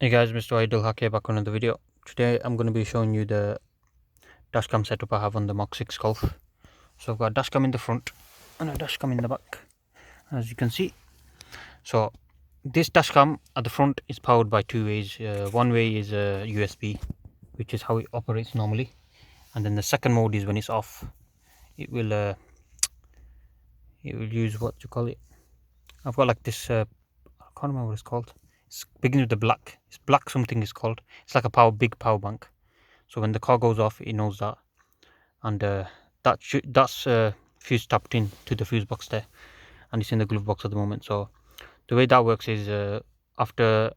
Hey guys, MrWaheedulHaque back on another video. Today I'm going to be showing you the dashcam setup I have on the MK6 Golf. So I've got a dashcam in the front and a dashcam in the back, as you can see. So this dashcam at the front is powered by two ways. One way is USB, which is how it operates normally, and then the second mode is when it's off. It will use what you call it. I've got like this. I can't remember what it's called. It begins with the black. It's black something is called. It's like a big power bank. So when the car goes off, it knows that, and that's fuse tapped in to the fuse box there, and it's in the glove box at the moment. So the way that works is after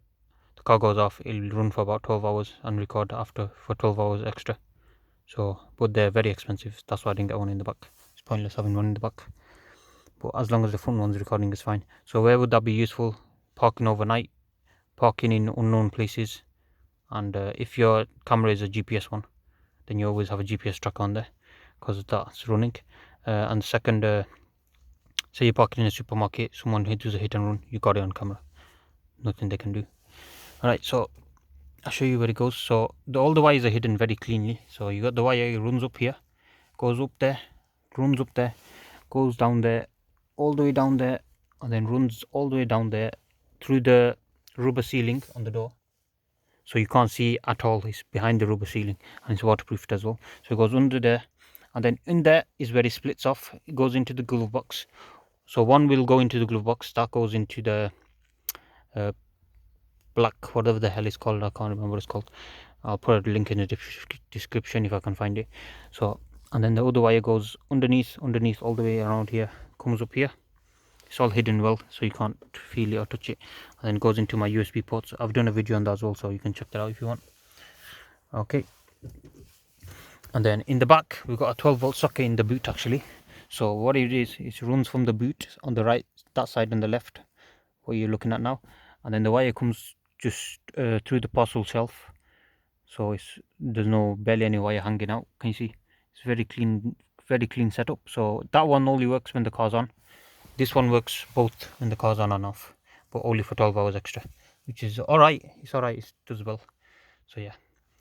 the car goes off, it'll run for about 12 hours and record after for 12 hours extra. So, but they're very expensive. That's why I didn't get one in the back. It's pointless having one in the back. But as long as the front one's recording is fine. So where would that be useful? Parking overnight, parking in unknown places, and if your camera is a GPS one, then you always have a GPS tracker on there because that's running. And second, say you're parking in a supermarket, someone does a hit and run, you got it on camera, nothing they can do. Alright, so I'll show you where it goes. So all the wires are hidden very cleanly. So you got the wire, it runs up here, goes up there, runs up there, goes down there, all the way down there, and then runs all the way down there through the rubber ceiling on the door. So you can't see at all. It's behind the rubber ceiling and it's waterproofed as well. So it goes under there, and then in there is where it splits off. It goes into the glove box. So one will go into the glove box, that goes into the black, whatever the hell it's called, I can't remember what it's called. I'll put a link in the description if I can find it. So, and then the other wire goes underneath all the way around here, comes up here. It's all hidden well, so you can't feel it or touch it, and then it goes into my USB ports. I've done a video on that as well, so you can check that out if you want. Okay, and then in the back we've got a 12-volt socket in the boot actually. So what it is, it runs from the boot on the right, that side and the left, what you're looking at now, and then the wire comes just through the parcel shelf. So there's barely any wire hanging out. Can you see? It's very clean setup. So that one only works when the car's on. This one works both when the car's on and off, but only for 12 hours extra, which is alright. It's alright, it does well. So yeah,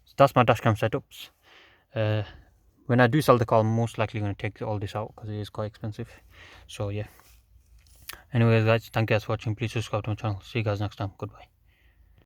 so that's my dashcam setups. When I do sell the car, I'm most likely going to take all this out because it is quite expensive. So yeah, anyways guys, thank you guys for watching. Please subscribe to my channel. See you guys next time. Goodbye.